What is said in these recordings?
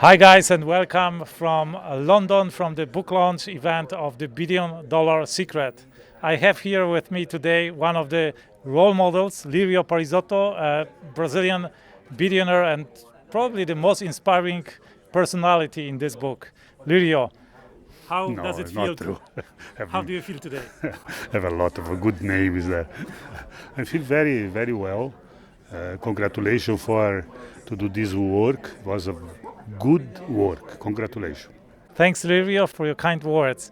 Hi guys, and welcome from London, from the book launch event of the $1 billion Secret. I have here with me today one of the role models, Lirio Parisotto, a Brazilian billionaire and probably the most inspiring personality in this book. Lirio, how No, does it it's feel? not true. How do you feel today? Have a lot of good names there. I feel very, very well. Congratulations for to do this work. It was a good work. Congratulations. Thanks, Lirio, for your kind words.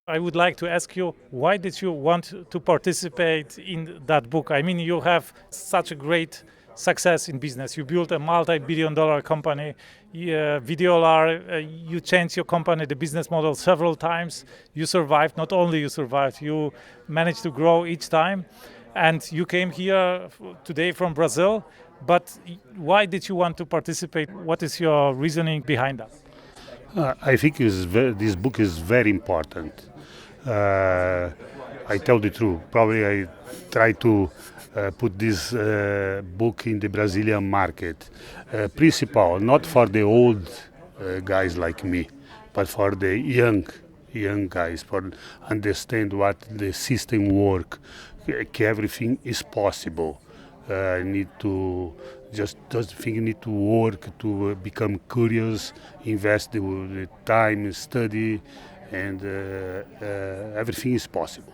I would like to ask you, why did you want to participate in that book? I mean, you have such a great success in business. You built a multi-billion-dollar company, Videolar. You changed your company, the business model several times. You survived. Not only you survived, you managed to grow each time. And you came here today from Brazil. But why did you want to participate? What is your reasoning behind that? I think this book is very important. I tell the truth. Probably I try to put this book in the Brazilian market. Principal, not for the old guys like me, but for the young guys, for understand what the system work. Everything is possible. Need to just think need to work to become curious, invest the time, study, and everything is possible.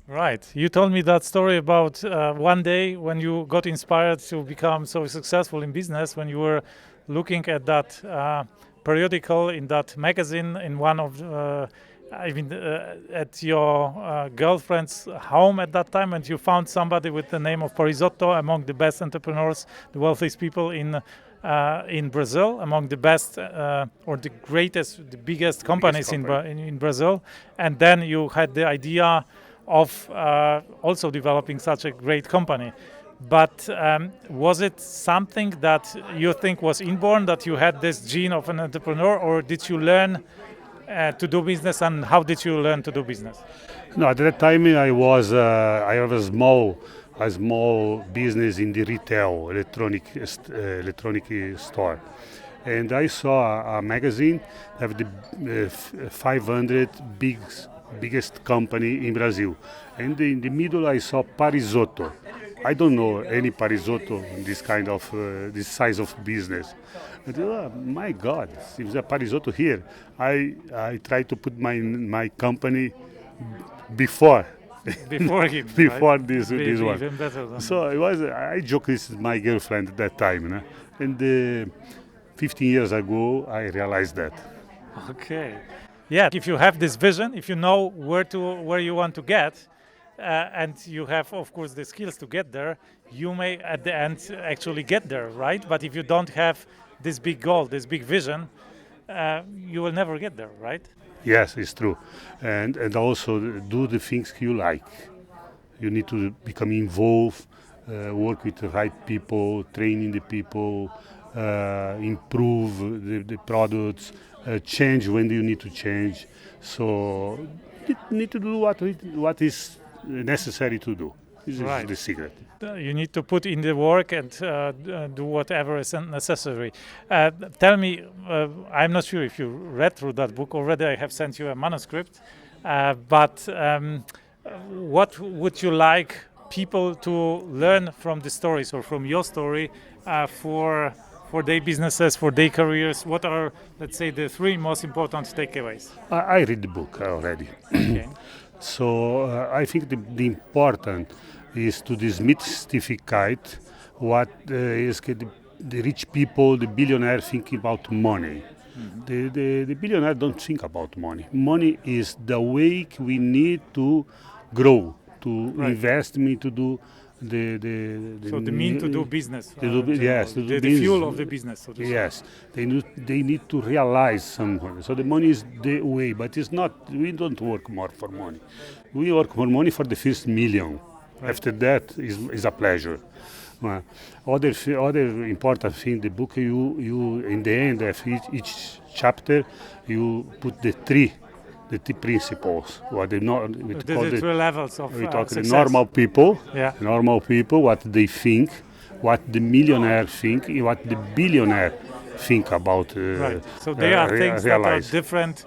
Right. You told me that story about one day when you got inspired to become so successful in business, when you were looking at that periodical in that magazine in one of, at your girlfriend's home at that time, and you found somebody with the name of Parisotto among the best entrepreneurs, the wealthiest people in Brazil, among the best or the greatest, the biggest companies in Brazil, and then you had the idea of also developing such a great company. But was it something that you think was inborn, that you had this gene of an entrepreneur, or did you learn to do business, and how did you learn to do business? No, at that time I have a small business in the retail electronic store, and I saw a magazine have the 500 biggest company in Brazil, and in the middle I saw Parisotto. I don't know any Parisotto in this kind of this size of business. I thought, oh, my God, there's a Parisotto here. I try to put my company before Before him, before right? this Maybe one. even better than So it was I joked with my girlfriend at that time, no? And 15 years ago I realized that. Okay. Yeah, if you have this vision, if you know where you want to get, and you have, of course, the skills to get there, you may at the end actually get there, right? But if you don't have this big goal, this big vision, you will never get there, right? Yes, it's true, and also do the things you like. You need to become involved, work with the right people, training the people, improve the products, change when you need to change. So you need to do what is necessary to do. This is Right. the secret. You need to put in the work and do whatever is necessary. Tell me, I'm not sure if you read through that book already. I have sent you a manuscript, but what would you like people to learn from the stories or from your story for their businesses, for their careers? What are, let's say, the three most important takeaways? I read the book already. Okay. So I think the important is to demystify what is the rich people, the billionaire thinking about money. The billionaire don't think about money. Money is the way we need to grow, to Right. invest, me to do So the mean to do business. Yes, to do the business. fuel of the business. So to say. Yes, they need to realize something. So the money is the way, but it's not. We don't work more for money. We work for money for the first million. Right. After that is a pleasure. Other important thing, the book you in the end of each chapter you put the three principles. What we call the three levels of we talk success. the normal people. Yeah. Normal people, what they think, what the millionaire think, and what the billionaire think about. Right. So there are things that are realize. different.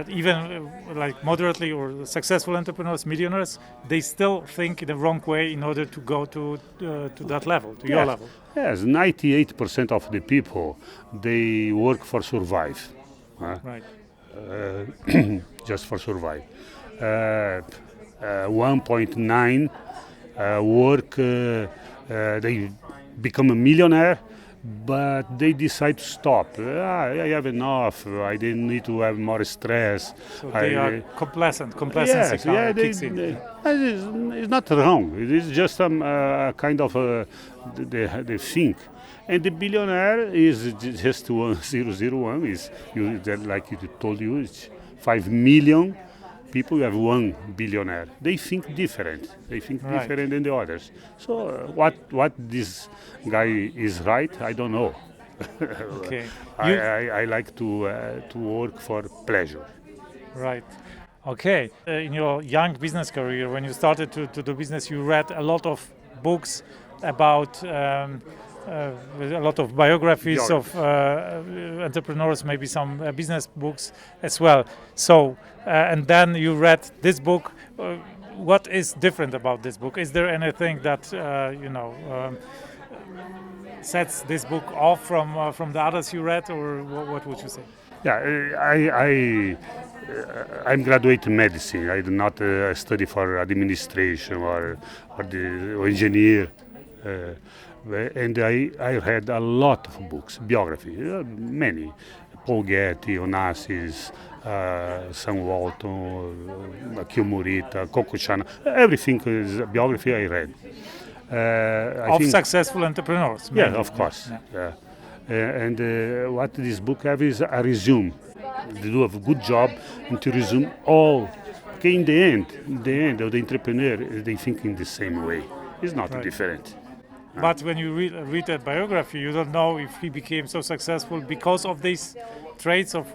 Even like moderately or successful entrepreneurs, millionaires, they still think in the wrong way in order to go to that level, to your level. Yes, 98% of the people, they work for survive. Right. Just for survive. 1.9 work, they become a millionaire, but they decide to stop. I have enough. I didn't need to have more stress. So they are complacent. Yes, yeah, kicks in. it's not wrong. It is just a kind of the think. And the billionaire is just 1001. Is like you told you, it's 5 million people. You have one billionaire. They think different. They think different than the others. So what this guy is right, I don't know. Okay. I like to work for pleasure. Right. Okay. In your young business career, when you started to do business, you read a lot of books about a lot of biographies of entrepreneurs, maybe some business books as well. So, and then you read this book. What is different about this book? Is there anything that sets this book off from the others you read, or what would you say? Yeah, I'm graduate in medicine. I do not study for administration or engineer. And I read a lot of books, biography, many. Paul Getty, Onassis, Sam Walton, Akio Morita, Coco Chanel, everything is a biography I read. Of successful entrepreneurs. Yeah, of course. Yeah. And what this book have is a resume. They do a good job and to resume all. Okay, in the end of the entrepreneur, they think in the same way. It's not different. But when you read that biography, you don't know if he became so successful because of these traits or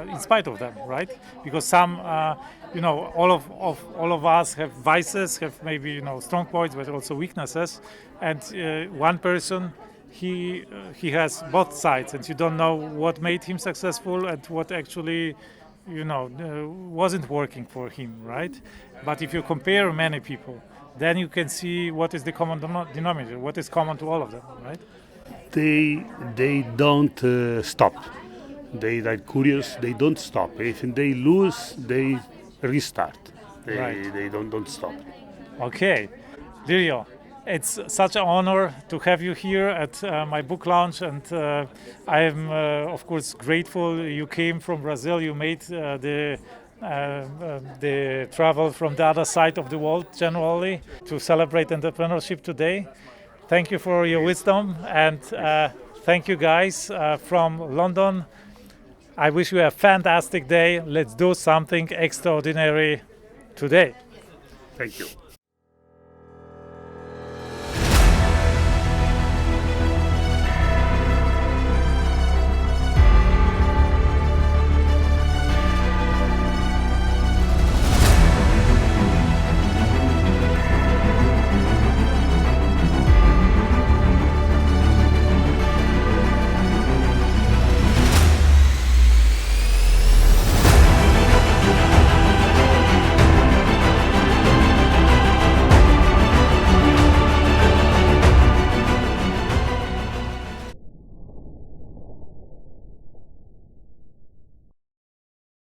in spite of them, right? Because some, all of us have vices, have maybe strong points, but also weaknesses. And one person, he has both sides, and you don't know what made him successful and what actually, wasn't working for him, right? But if you compare many people, then you can see what is the common denominator, what is common to all of them, right? They don't stop. They are curious. They don't stop. If they lose, they restart. They don't stop. Okay, Lirio, it's such an honor to have you here at my book launch, and I am of course grateful you came from Brazil. You made the travel from the other side of the world generally to celebrate entrepreneurship today. Thank you for your wisdom, and thank you guys from London. I wish you a fantastic day. Let's do something extraordinary today. Thank you.